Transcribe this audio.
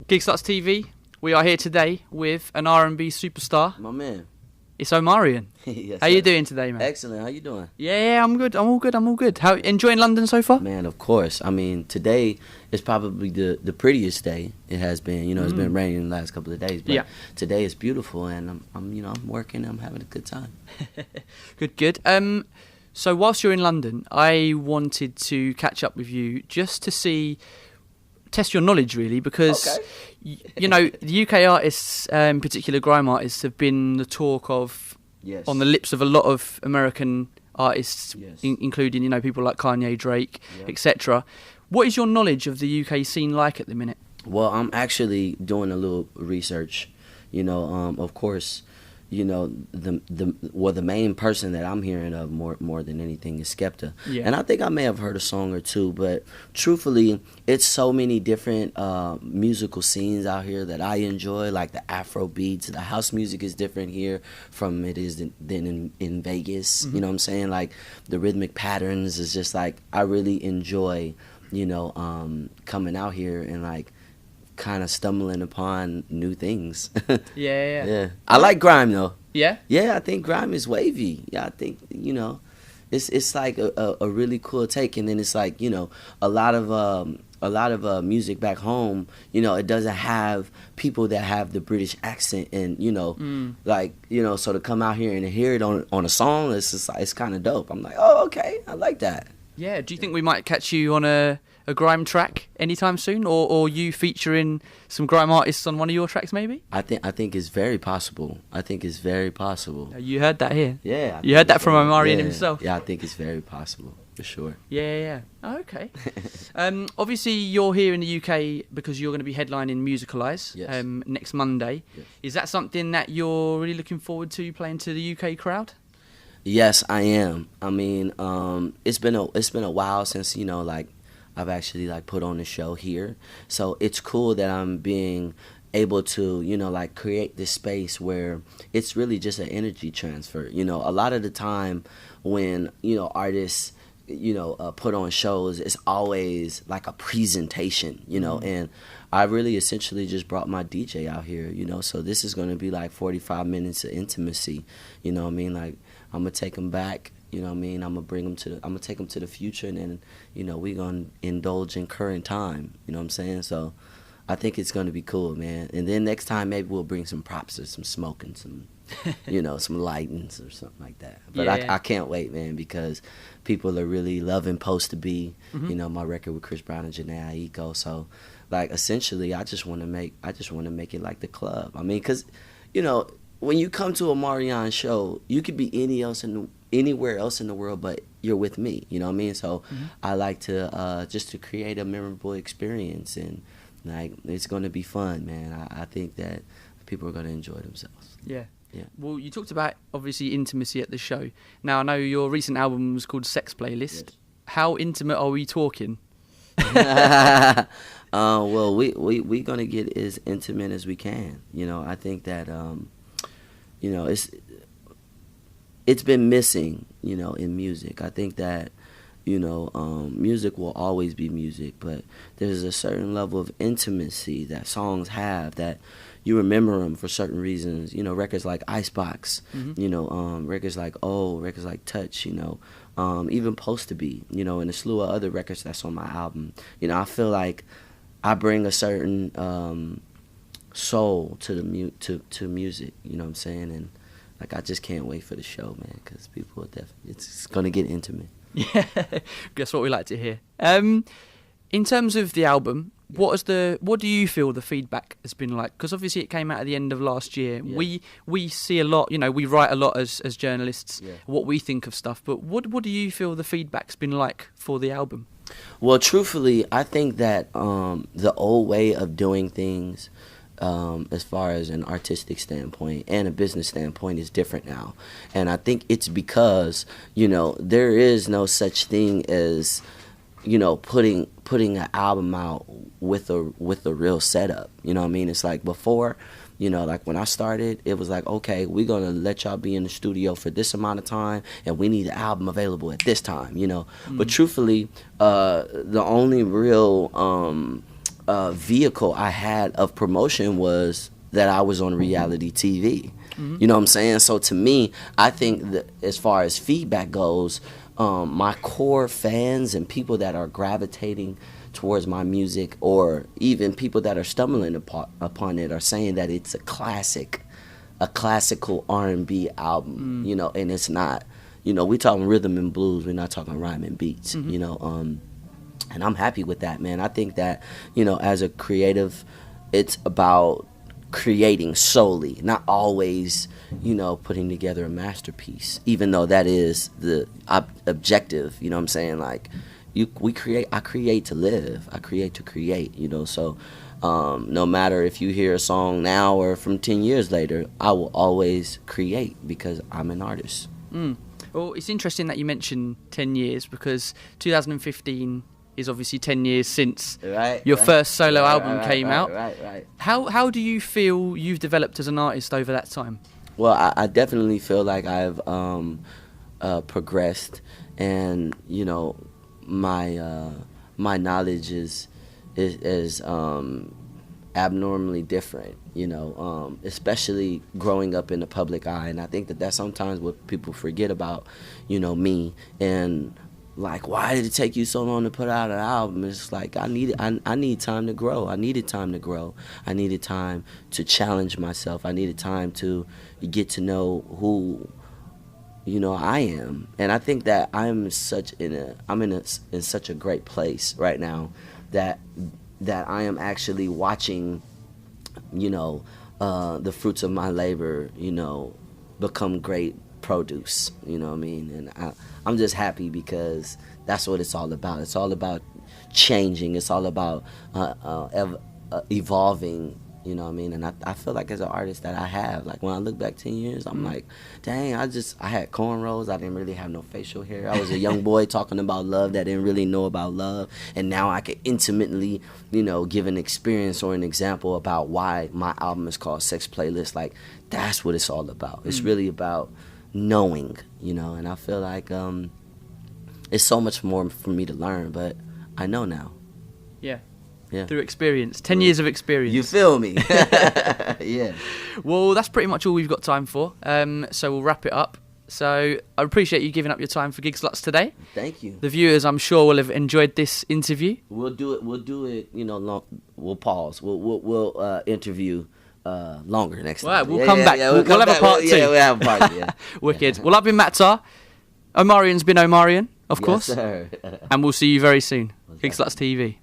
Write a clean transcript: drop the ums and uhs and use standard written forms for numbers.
Gigstarts TV. We are here today with an R&B superstar. My man. It's Omarion. Yes, How you doing today, man? Excellent. How you doing? Yeah, I'm good. I'm all good. How enjoying London so far? Man, of course. I mean, today is probably the prettiest day it has been. You know, it's been raining the last couple of days, but today is beautiful, and I'm working. I'm having a good time. Good. So whilst you're in London, I wanted to catch up with you just to test your knowledge, really, because you know the UK artists, in particular grime artists, have been the talk of on the lips of a lot of American artists, including people like Kanye, Drake, etc. What is your knowledge of the UK scene like at the minute? Well, I'm actually doing a little research. Of course, the main person that I'm hearing of more than anything is Skepta. And I think I may have heard a song or two, but truthfully, it's so many different musical scenes out here that I enjoy, like the Afro beats. The house music is different here from it is than in Vegas. You know what I'm saying? Like the rhythmic patterns is just like, I really enjoy, coming out here and like kind of stumbling upon new things. Yeah. I like grime though. Yeah, I think grime is wavy. Yeah, I think it's like a really cool take, and then it's like a lot of music back home. It doesn't have people that have the British accent, and so to come out here and hear it on a song, it's just it's kind of dope. I'm like, oh, okay, I like that. Yeah. Do you think we might catch you on a grime track anytime soon, or you featuring some grime artists on one of your tracks maybe? I think it's very possible. You heard that here? Yeah. You heard that from Omarion himself? Yeah, I think it's very possible, for sure. Yeah. Oh, okay. Obviously, you're here in the UK because you're going to be headlining Musicalize next Monday. Yes. Is that something that you're really looking forward to, playing to the UK crowd? Yes, I am. I mean, it's been a while since I've actually put on a show here, so it's cool that I'm being able to create this space where it's really just an energy transfer. A lot of the time when artists put on shows, it's always like a presentation, and I really essentially just brought my DJ out here, so this is going to be like 45 minutes of intimacy. I'm gonna take them back. I'm gonna take them to the future, and then, we're gonna indulge in current time. You know what I'm saying? So I think it's gonna be cool, man. And then next time maybe we'll bring some props or some smoke and some, some lightings or something like that. But I can't wait, man, because people are really loving Post to Be, my record with Chris Brown and Janae Aiko. So essentially I just want to make it like the club. I mean, because, when you come to a Omarion show, you could be anywhere else in the world, but you're with me. You know what I mean? So I like to just to create a memorable experience, and it's going to be fun, man. I think that people are going to enjoy themselves. Yeah. Well, you talked about obviously intimacy at the show. Now I know your recent album was called Sex Playlist. Yes. How intimate are we talking? Well, we gonna get as intimate as we can. I think that it's been missing, in music. I think that, music will always be music, but there's a certain level of intimacy that songs have that you remember them for certain reasons. Records like Icebox, records like records like Touch, even Post to Be, and a slew of other records that's on my album. I feel like I bring a certain soul to to music, you know what I'm saying? And I just can't wait for the show, man, because people are it's gonna get intimate. Yeah, that's what we like to hear. In terms of the album, what do you feel the feedback has been like? Because obviously it came out at the end of last year. We see a lot, we write a lot as journalists, what we think of stuff, but what do you feel the feedback's been like for the album? Well, truthfully, I think that the old way of doing things, as far as an artistic standpoint and a business standpoint, is different now. And I think it's because, there is no such thing as, putting an album out with a real setup. You know what I mean? It's like before, when I started, it was like, okay, we're going to let y'all be in the studio for this amount of time, and we need the album available at this time, But truthfully, the only real vehicle I had of promotion was that I was on reality TV. You know what I'm saying? So to me, I think that as far as feedback goes, my core fans and people that are gravitating towards my music, or even people that are stumbling upon it, are saying that it's a classical R&B album, you know, and it's not. You know, we're talking rhythm and blues, we're not talking rhyme and beats, you know, and I'm happy with that, man. I think that, you know, as a creative, it's about creating solely, not always, you know, putting together a masterpiece, even though that is the objective, you know what I'm saying? Like, I create to live, I create to create, you know, so no matter if you hear a song now or from 10 years later, I will always create because I'm an artist. Well, it's interesting that you mentioned 10 years, because 2015 is obviously 10 years since your first solo album came out. Right. How do you feel you've developed as an artist over that time? Well, I definitely feel like I've progressed, and you know, my knowledge is abnormally different, you know, especially growing up in the public eye. And I think that that's sometimes what people forget about, you know, me. And like, why did it take you so long to put out an album? It's like, I need time to grow. I needed time to grow. I needed time to challenge myself. I needed time to get to know who, you know, I am. And I think that I'm in such a great place right now that I am actually watching, you know, the fruits of my labor, you know, become great produce, you know what I mean? And I'm just happy because that's what it's all about. It's all about changing. It's all about evolving, you know what I mean? And I feel like as an artist that I have, like when I look back 10 years, I'm like, dang, I had cornrows. I didn't really have no facial hair. I was a young boy talking about love that didn't really know about love. And now I can intimately, you know, give an experience or an example about why my album is called Sex Playlist. Like, that's what it's all about. It's really about knowing, you know, and I feel like it's so much more for me to learn, but I know now. Yeah. Through experience. 10 years of experience. You feel me? Yeah. Well, that's pretty much all we've got time for. So we'll wrap it up. So I appreciate you giving up your time for Gig Slots today. Thank you. The viewers, I'm sure, will have enjoyed this interview. We'll do it, you know, we'll pause. We'll interview longer next time. Right, we'll come back. We'll have a part 2. Yeah, we'll have a part 2, yeah. Wicked. Well, I've been Matt Tar. Omarion's been Omarion, of course. Yes, sir. And we'll see you very soon. Gig Slots TV.